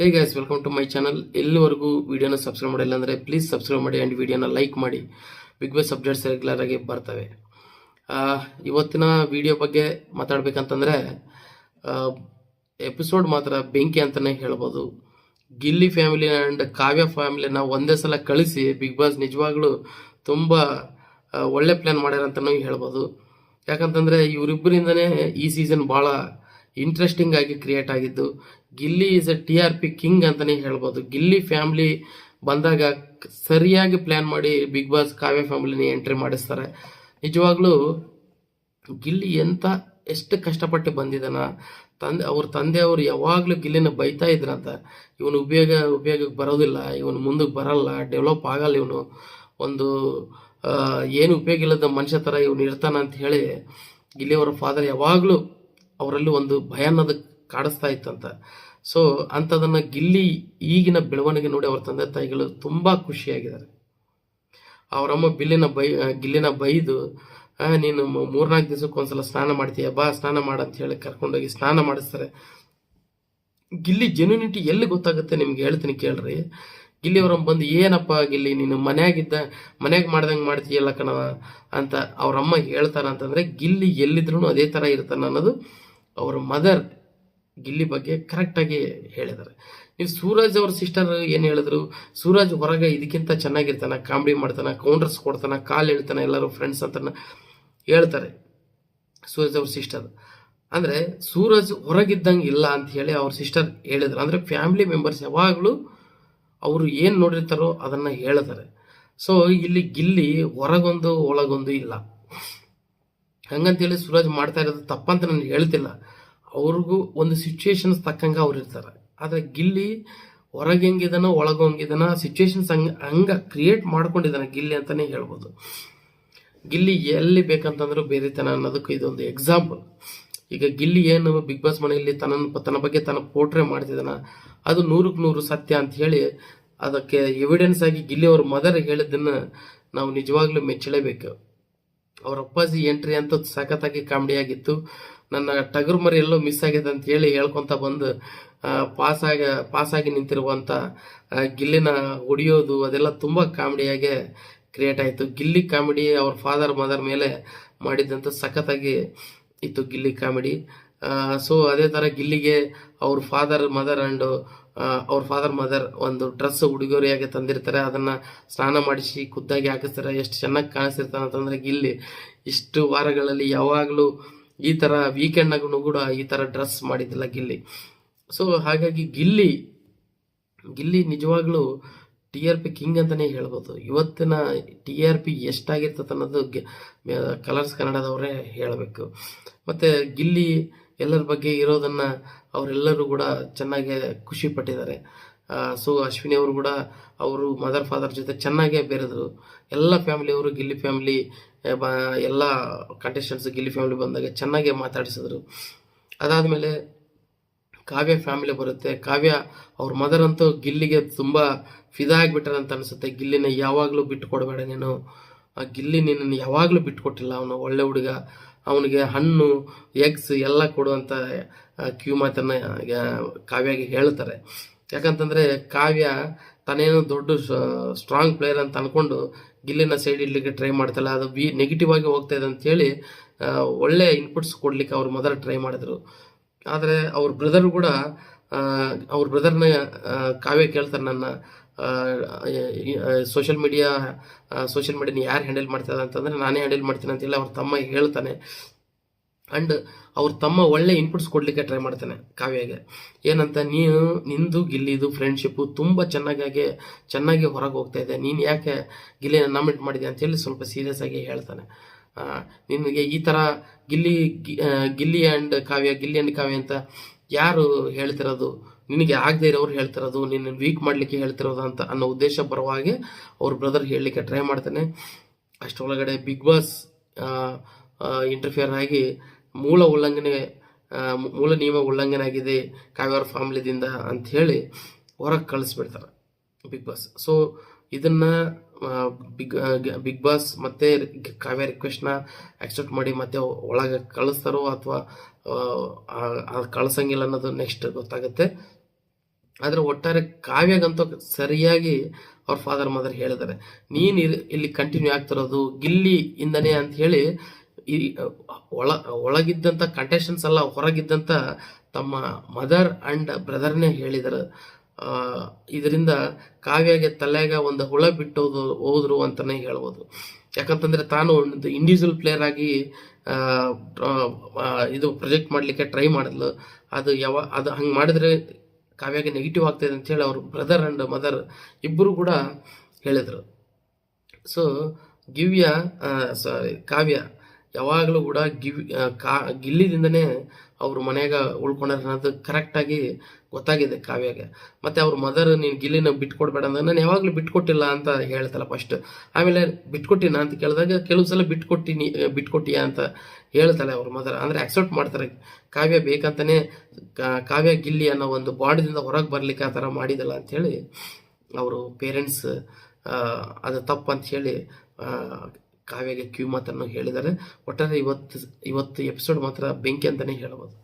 Hey guys, welcome to my channel. ಎಲ್ಲಿವರೆಗೂ ವಿಡಿಯೋನ subscribe ಮಾಡಿಲ್ಲ ಅಂದರೆ ಪ್ಲೀಸ್ ಸಬ್ಸ್ಕ್ರೈಬ್ ಮಾಡಿ ಆ್ಯಂಡ್ ವಿಡಿಯೋನ ಲೈಕ್ ಮಾಡಿ. ಬಿಗ್ ಬಾಸ್ ಅಪ್ಡೇಟ್ಸ್ ರೆಗ್ಯುಲರ್ ಆಗಿ ಬರ್ತವೆ. ಇವತ್ತಿನ ವಿಡಿಯೋ ಬಗ್ಗೆ ಮಾತಾಡ್ಬೇಕಂತಂದರೆ ಎಪಿಸೋಡ್ ಮಾತ್ರ ಬೆಂಕಿ ಅಂತಲೇ ಹೇಳ್ಬೋದು. ಗಿಲ್ಲಿ ಫ್ಯಾಮಿಲಿ ಆ್ಯಂಡ್ ಕಾವ್ಯ ಫ್ಯಾಮಿಲಿನ ಒಂದೇ ಸಲ ಕಳಿಸಿ ಬಿಗ್ ಬಾಸ್ ನಿಜವಾಗ್ಲೂ ತುಂಬ ಒಳ್ಳೆ ಪ್ಲ್ಯಾನ್ ಮಾಡ್ಯಾರ ಅಂತಲೂ ಹೇಳ್ಬೋದು. ಯಾಕಂತಂದರೆ ಇವರಿಬ್ಬರಿಂದನೇ ಈ ಸೀಸನ್ ಭಾಳ ಇಂಟ್ರೆಸ್ಟಿಂಗ್ ಆಗಿ ಕ್ರಿಯೇಟ್ ಆಗಿದ್ದು. Gilli is A TRP king ಅಂತಲೇ ಹೇಳ್ಬೋದು. ಗಿಲ್ಲಿ ಫ್ಯಾಮಿಲಿ ಬಂದಾಗ ಸರಿಯಾಗಿ ಪ್ಲ್ಯಾನ್ ಮಾಡಿ ಬಿಗ್ ಬಾಸ್ ಕಾವ್ಯ ಫ್ಯಾಮಿಲಿನ ಎಂಟ್ರಿ ಮಾಡಿಸ್ತಾರೆ. ನಿಜವಾಗ್ಲೂ ಗಿಲ್ಲಿ ಎಷ್ಟು ಕಷ್ಟಪಟ್ಟು ಬಂದಿದ್ದಾನ. ಅವ್ರ ತಂದೆಯವರು ಯಾವಾಗಲೂ ಗಿಲ್ಲಿನ ಬೈತಾ ಇದ್ರಂತ, ಇವನು ಉಪಯೋಗಕ್ಕೆ ಬರೋದಿಲ್ಲ, ಇವನು ಮುಂದಕ್ಕೆ ಬರಲ್ಲ, ಡೆವಲಪ್ ಆಗಲ್ಲ, ಇವನು ಒಂದು ಏನು ಉಪಯೋಗ ಇಲ್ಲದ ಮನುಷ್ಯ ಥರ ಇವನು ಇರ್ತಾನ ಅಂತ ಹೇಳಿ ಗಿಲ್ಲಿಯವರ ಫಾದರ್ ಯಾವಾಗಲೂ ಅವರಲ್ಲಿ ಒಂದು ಭಯ ಅನ್ನೋದು ಕಾಡಿಸ್ತಾ ಇತ್ತಂತ. ಸೊ ಅಂಥದನ್ನು ಗಿಲ್ಲಿ ಈಗಿನ ಬೆಳವಣಿಗೆ ನೋಡಿ ಅವ್ರ ತಂದೆ ತಾಯಿಗಳು ತುಂಬ ಖುಷಿಯಾಗಿದ್ದಾರೆ. ಅವರಮ್ಮ ಗಿಲ್ಲಿನ ಬೈದು ನೀನು 3-4 ದಿವಸಕ್ಕೊಂದ್ಸಲ ಸ್ನಾನ ಮಾಡ್ತೀಯ, ಬಾ ಸ್ನಾನ ಮಾಡಂತ ಹೇಳಿ ಕರ್ಕೊಂಡೋಗಿ ಸ್ನಾನ ಮಾಡಿಸ್ತಾರೆ. ಗಿಲ್ಲಿ ಜೆನ್ಯೂನಿಟಿ ಎಲ್ಲಿ ಗೊತ್ತಾಗುತ್ತೆ ನಿಮ್ಗೆ ಹೇಳ್ತೀನಿ ಕೇಳ್ರಿ. ಗಿಲ್ಲಿ ಅವರಮ್ಮ ಬಂದು, ಏನಪ್ಪ ಗಿಲ್ಲಿ ನೀನು ಮನ್ಯಾಗ ಮಾಡ್ದಂಗೆ ಮಾಡ್ತೀಯಲ್ಲ ಕಣವ ಅಂತ ಅವ್ರಮ್ಮ ಹೇಳ್ತಾರ ಅಂತಂದರೆ ಗಿಲ್ಲಿ ಎಲ್ಲಿದ್ರು ಅದೇ ಥರ ಇರ್ತಾನೆ ಅನ್ನೋದು ಅವ್ರ ಮದರ್ ಗಿಲ್ಲಿ ಬಗ್ಗೆ ಕರೆಕ್ಟಾಗಿ ಹೇಳಿದ್ದಾರೆ. ನೀವು ಸೂರಜ್ ಅವ್ರ ಸಿಸ್ಟರ್ ಏನು ಹೇಳಿದ್ರು, ಸೂರಜ್ ಹೊರಗೆ ಇದಕ್ಕಿಂತ ಚೆನ್ನಾಗಿರ್ತಾನೆ, ಕಾಮಿಡಿ ಮಾಡ್ತಾನೆ, ಕೌಂಟರ್ಸ್ ಕೊಡ್ತಾನೆ, ಕಾಲು ಹೇಳ್ತಾನೆ, ಎಲ್ಲರೂ ಫ್ರೆಂಡ್ಸ್ ಅಂತ ಹೇಳ್ತಾರೆ ಸೂರಜ್ ಅವ್ರ ಸಿಸ್ಟರ್. ಅಂದರೆ ಸೂರಜ್ ಹೊರಗಿದ್ದಂಗೆ ಇಲ್ಲ ಅಂತ ಹೇಳಿ ಅವ್ರ ಸಿಸ್ಟರ್ ಹೇಳಿದ್ರು. ಅಂದರೆ ಫ್ಯಾಮಿಲಿ ಮೆಂಬರ್ಸ್ ಯಾವಾಗಲೂ ಅವರು ಏನು ನೋಡಿರ್ತಾರೋ ಅದನ್ನು ಹೇಳ್ತಾರೆ. ಸೊ ಇಲ್ಲಿ ಗಿಲ್ಲಿ ಹೊರಗೊಂದು ಒಳಗೊಂದು ಇಲ್ಲ. ಹಂಗಂತೇಳಿ ಸೂರಜ್ ಮಾಡ್ತಾ ಇರೋದು ತಪ್ಪಂತ ನಾನು ಹೇಳ್ತಿಲ್ಲ. ಅವ್ರಿಗೂ ಒಂದು ಸಿಚುವೇಶನ್ಸ್ ತಕ್ಕಂಗೆ ಅವ್ರು ಇರ್ತಾರೆ. ಆದರೆ ಗಿಲ್ಲಿ ಹೊರಗೆ ಹೆಂಗಿದಾನೋ ಒಳಗೊಂಗಿದಾನ ಸಿಚುವೇಶನ್ಸ್ ಹಂಗೆ ಕ್ರಿಯೇಟ್ ಮಾಡ್ಕೊಂಡಿದ್ದಾನೆ ಗಿಲ್ಲಿ ಅಂತಲೇ ಹೇಳ್ಬೋದು. ಗಿಲ್ಲಿ ಎಲ್ಲಿ ಬೇಕಂತಂದ್ರೂ ಬೇರೆತನ ಅನ್ನೋದಕ್ಕೆ ಇದೊಂದು ಎಕ್ಸಾಂಪಲ್. ಈಗ ಗಿಲ್ಲಿ ಏನು ಬಿಗ್ ಬಾಸ್ ಮನೆಯಲ್ಲಿ ತನ್ನ ಬಗ್ಗೆ ಪೋರ್ಟ್ರೇ ಮಾಡ್ತಿದ್ದಾನ, ಅದು 100% ಸತ್ಯ ಅಂತ ಹೇಳಿ ಅದಕ್ಕೆ ಎವಿಡೆನ್ಸ್ ಆಗಿ ಗಿಲ್ಲಿ ಅವ್ರ ಮದರ್ ಹೇಳಿದ್ದನ್ನು ನಾವು ನಿಜವಾಗ್ಲೂ ಮೆಚ್ಚಲೇಬೇಕು. ಅವ್ರ ಅಪ್ಪಾಜಿ ಎಂಟ್ರಿ ಅಂತೂ ಸಖತ್ತಾಗಿ ಕಾಮಿಡಿಯಾಗಿತ್ತು. ನನ್ನ ಟಗರು ಮರಿ ಎಲ್ಲೋ ಮಿಸ್ ಆಗಿದೆ ಅಂತ ಹೇಳಿ ಹೇಳ್ಕೊತ ಬಂದು ಪಾಸಾಗಿ ನಿಂತಿರುವಂಥ ಗಿಲ್ಲಿನ ಹೊಡಿಯೋದು ಅದೆಲ್ಲ ತುಂಬ ಕಾಮಿಡಿಯಾಗೆ ಕ್ರಿಯೇಟ್ ಆಯಿತು. ಗಿಲ್ಲಿ ಕಾಮಿಡಿ ಅವ್ರ ಫಾದರ್ ಮದರ್ ಮೇಲೆ ಮಾಡಿದ್ದಂಥ ಸಖತ್ತಾಗಿ ಇತ್ತು ಗಿಲ್ಲಿ ಕಾಮಿಡಿ. ಸೊ ಅದೇ ಥರ ಗಿಲ್ಲಿಗೆ ಅವ್ರ ಫಾದರ್ ಮದರ್ ಒಂದು ಡ್ರೆಸ್ ಉಡುಗೊರೆಯಾಗಿ ತಂದಿರ್ತಾರೆ. ಅದನ್ನು ಸ್ನಾನ ಮಾಡಿಸಿ ಖುದ್ದಾಗಿ ಹಾಕಿಸ್ತಾರೆ. ಎಷ್ಟು ಚೆನ್ನಾಗಿ ಕಾಣಿಸ್ತಿರ್ತಾನೆ ಅಂತಂದರೆ ಗಿಲ್ಲಿ ಇಷ್ಟು ವಾರಗಳಲ್ಲಿ ಯಾವಾಗಲೂ ಈ ಥರ ವೀಕೆಂಡ್ನಾಗೂ ಕೂಡ ಈ ಥರ ಡ್ರೆಸ್ ಮಾಡಿದ್ದಿಲ್ಲ ಗಿಲ್ಲಿ. ಸೊ ಹಾಗಾಗಿ ಗಿಲ್ಲಿ ನಿಜವಾಗ್ಲೂ TRP ಕಿಂಗ್ ಅಂತಲೇ ಹೇಳ್ಬೋದು. ಇವತ್ತಿನ TRP ಎಷ್ಟಾಗಿರ್ತದೆ ಅನ್ನೋದು ಕಲರ್ಸ್ ಕನ್ನಡದವರೇ ಹೇಳಬೇಕು. ಮತ್ತು ಗಿಲ್ಲಿ ಎಲ್ಲರ ಬಗ್ಗೆ ಇರೋದನ್ನು ಅವರೆಲ್ಲರೂ ಕೂಡ ಚೆನ್ನಾಗೇ ಖುಷಿ ಪಟ್ಟಿದ್ದಾರೆ. ಸೊ ಅಶ್ವಿನಿ ಅವರು ಕೂಡ ಅವರು ಮದರ್ ಫಾದರ್ ಜೊತೆ ಚೆನ್ನಾಗೇ ಬೆರೆದರು. ಎಲ್ಲ ಫ್ಯಾಮಿಲಿಯವರು ಗಿಲ್ಲಿ ಫ್ಯಾಮಿಲಿ ಎಲ್ಲ ಕಂಟೆಸ್ಟೆಂಟ್ಸ್ ಗಿಲ್ಲಿ ಫ್ಯಾಮಿಲಿ ಬಂದಾಗ ಚೆನ್ನಾಗೇ ಮಾತಾಡಿಸಿದ್ರು. ಅದಾದಮೇಲೆ ಕಾವ್ಯ ಫ್ಯಾಮಿಲಿ ಬರುತ್ತೆ. ಕಾವ್ಯ ಅವ್ರ ಮದರ್ ಅಂತೂ ಗಿಲ್ಲಿಗೆ ತುಂಬ ಫಿದಾ ಆಗಿಬಿಟ್ಟಾರಂತ ಅನಿಸುತ್ತೆ. ಗಿಲ್ಲಿನ ಯಾವಾಗಲೂ ಬಿಟ್ಟು ಕೊಡಬೇಡ ನೀನು, ಗಿಲ್ಲಿ ನಿನ್ನನ್ನು ಯಾವಾಗಲೂ ಬಿಟ್ಟು ಕೊಟ್ಟಿಲ್ಲ, ಅವನು ಒಳ್ಳೆ ಹುಡುಗ, ಅವನಿಗೆ ಹಣ್ಣು ಎಗ್ಸ್ ಎಲ್ಲ ಕೊಡುವಂಥ ಕ್ಯೂ ಮಾತನ್ನು ಕಾವ್ಯಾಗೆ ಹೇಳ್ತಾರೆ. ಯಾಕಂತಂದರೆ ಕಾವ್ಯ ತಾನೇನು ದೊಡ್ಡ ಸ್ಟ್ರಾಂಗ್ ಪ್ಲೇಯರ್ ಅಂತ ಅಂದ್ಕೊಂಡು ಗಿಲ್ಲಿನ ಸೈಡ್ ಇಡ್ಲಿಕ್ಕೆ ಟ್ರೈ ಮಾಡ್ತಾಳೆ. ಅದು ನೆಗೆಟಿವ್ ಆಗಿ ಹೋಗ್ತಾ ಇದೆ ಅಂತೇಳಿ ಒಳ್ಳೆ ಇನ್ಪುಟ್ಸ್ ಕೊಡ್ಲಿಕ್ಕೆ ಅವ್ರ ಮದರ್ ಟ್ರೈ ಮಾಡಿದ್ರು. ಆದರೆ ಅವ್ರ ಬ್ರದರ್ ಕೂಡ ಅವ್ರ ಬ್ರದರ್ನ ಕಾವ್ಯ ಕೇಳ್ತಾರೆ, ನನ್ನ ಸೋಷಿಯಲ್ ಮೀಡಿಯಾನ ಯಾರು ಹ್ಯಾಂಡಲ್ ಮಾಡ್ತಾರೆ ಅಂತಂದರೆ ನಾನೇ ಹ್ಯಾಂಡಲ್ ಮಾಡ್ತೀನಿ ಅಂತೇಳಿ ಅವ್ರ ತಮ್ಮ ಹೇಳ್ತಾನೆ. ಆ್ಯಂಡ್ ಅವ್ರ ತಮ್ಮ ಒಳ್ಳೆ ಇನ್ಪುಟ್ಸ್ ಕೊಡಲಿಕ್ಕೆ ಟ್ರೈ ಮಾಡ್ತಾನೆ ಕಾವ್ಯಗೆ. ಏನಂತ, ನಿಂದು ಗಿಲ್ಲಿದು ಫ್ರೆಂಡ್ಶಿಪ್ಪು ತುಂಬ ಚೆನ್ನಾಗಿ ಹೊರಗೆ ಹೋಗ್ತಾ ಇದೆ, ನೀನು ಯಾಕೆ ಗಿಲ್ಲಿನ ನಾಮಿನೇಟ್ ಮಾಡಿದೆ ಅಂತೇಳಿ ಸ್ವಲ್ಪ ಸೀರಿಯಸ್ ಆಗಿ ಹೇಳ್ತಾನೆ. ನಿನಗೆ ಈ ಥರ ಗಿಲ್ಲಿ ಆ್ಯಂಡ್ ಕಾವ್ಯ ಅಂತ ಯಾರು ಹೇಳ್ತಿರೋದು, ನಿನಗೆ ಆಗದೆ ಇರೋರು ಹೇಳ್ತಿರೋದು, ನಿನ್ನ ವೀಕ್ ಮಾಡಲಿಕ್ಕೆ ಹೇಳ್ತಿರೋದು ಅಂತ ಅನ್ನೋ ಉದ್ದೇಶ ಬರುವಾಗೆ ಅವ್ರ ಬ್ರದರ್ ಹೇಳಲಿಕ್ಕೆ ಟ್ರೈ ಮಾಡ್ತಾನೆ. ಅಷ್ಟರೊಳಗಡೆ ಬಿಗ್ ಬಾಸ್ ಇಂಟರ್ಫಿಯರ್ ಆಗಿ ಮೂಲ ನಿಯಮ ಉಲ್ಲಂಘನೆ ಆಗಿದೆ ಕಾವ್ಯ ಫ್ಯಾಮಿಲಿದಿಂದ ಅಂಥೇಳಿ ಹೊರಗೆ ಕಳಿಸ್ಬಿಡ್ತಾರೆ ಬಿಗ್ ಬಾಸ್. ಸೊ ಇದನ್ನು ಬಿಗ್ ಬಾಸ್ ಮತ್ತೆ ಕಾವ್ಯ ರಿಕ್ವೆಸ್ಟ್ನ ಆಕ್ಸೆಪ್ಟ್ ಮಾಡಿ ಮತ್ತೆ ಒಳಗೆ ಕಳಿಸ್ತಾರೋ ಅಥವಾ ಕಳ್ಸಂಗಿಲ್ಲ ಅನ್ನೋದು ನೆಕ್ಸ್ಟ್ ಗೊತ್ತಾಗುತ್ತೆ. ಆದರೆ ಒಟ್ಟಾರೆ ಕಾವ್ಯಾಗಂತೂ ಸರಿಯಾಗಿ ಅವ್ರ ಫಾದರ್ ಮದರ್ ಹೇಳಿದ್ದಾರೆ, ನೀನು ಇಲ್ಲಿ ಕಂಟಿನ್ಯೂ ಆಗ್ತಿರೋದು ಗಿಲ್ಲಿಯಿಂದನೇ ಅಂತ ಹೇಳಿ ಈ ಒಳಗಿದ್ದಂಥ ಕಂಟೆಸ್ಟೆಂಟ್ಸ್ ಎಲ್ಲ ಹೊರಗಿದ್ದಂಥ ತಮ್ಮ ಮದರ್ ಅಂಡ್ ಬ್ರದರ್ನೇ ಹೇಳಿದರು. ಇದರಿಂದ ಕಾವ್ಯಾಗೆ ತಲೆಯಾಗ ಒಂದು ಹುಳ ಬಿಟ್ಟೋದು ಹೋದ್ರು ಅಂತಲೇ ಹೇಳ್ಬೋದು. ಯಾಕಂತಂದರೆ ತಾನು ಒಂದು ಇಂಡಿವಿಜುವಲ್ ಪ್ಲೇಯರ್ ಆಗಿ ಇದು ಪ್ರೊಜೆಕ್ಟ್ ಮಾಡಲಿಕ್ಕೆ ಟ್ರೈ ಮಾಡಿದ್ಲು. ಅದು ಹಂಗೆ ಮಾಡಿದ್ರೆ ಕಾವ್ಯಾಗೆ ನೆಗೆಟಿವ್ ಆಗ್ತಾಯಿದೆ ಅಂತೇಳಿ ಅವ್ರ ಬ್ರದರ್ ಆ್ಯಂಡ್ ಮದರ್ ಇಬ್ಬರು ಕೂಡ ಹೇಳಿದರು. ಸೊ ಕಾವ್ಯ ಯಾವಾಗಲೂ ಕೂಡ ಗಿಲ್ಲಿದಿಂದನೇ ಅವ್ರ ಮನೆಯಾಗ ಉಳ್ಕೊಂಡ್ರೆ ಅನ್ನೋದು ಕರೆಕ್ಟಾಗಿ ಗೊತ್ತಾಗಿದೆ ಕಾವ್ಯಾಗೆ. ಮತ್ತು ಅವ್ರ ಮದರ್ ನೀನು ಗಿಲ್ಲಿನ ಬಿಟ್ಕೊಡ್ಬೇಡ ಅಂದ್ರೆ ನಾನು ಯಾವಾಗಲೂ ಬಿಟ್ಕೊಟ್ಟಿಲ್ಲ ಅಂತ ಹೇಳ್ತಲ್ಲ ಫಸ್ಟ್. ಆಮೇಲೆ ಬಿಟ್ಕೊಟ್ಟಿನ ಅಂತ ಕೇಳಿದಾಗ ಕೆಲವು ಸಲ ಬಿಟ್ಕೊಟ್ಟಿಯಾ ಅಂತ ಹೇಳ್ತಾಳೆ ಅವ್ರ ಮದರ್. ಅಂದರೆ ಆಕ್ಸೆಪ್ಟ್ ಮಾಡ್ತಾರೆ, ಕಾವ್ಯ ಬೇಕಂತಲೇ ಕಾವ್ಯ ಗಿಲ್ಲಿ ಅನ್ನೋ ಒಂದು ಬಾಂಡ್ದಿಂದ ಹೊರಗೆ ಬರ್ಲಿಕ್ಕೆ ಆ ಥರ ಮಾಡಿದಲ್ಲ ಅಂಥೇಳಿ ಅವರು ಪೇರೆಂಟ್ಸ್ ಅದು ತಪ್ಪು ಅಂತ ಹೇಳಿ ಕಾವ್ಯಗೆ ಕಿವಿ ಮಾತನ್ನು ಹೇಳಿದ್ದಾರೆ. ಒಟ್ಟಾರೆ ಇವತ್ತು ಎಪಿಸೋಡ್ ಮಾತ್ರ ಬೆಂಕಿ ಅಂತಲೇ ಹೇಳ್ಬೋದು.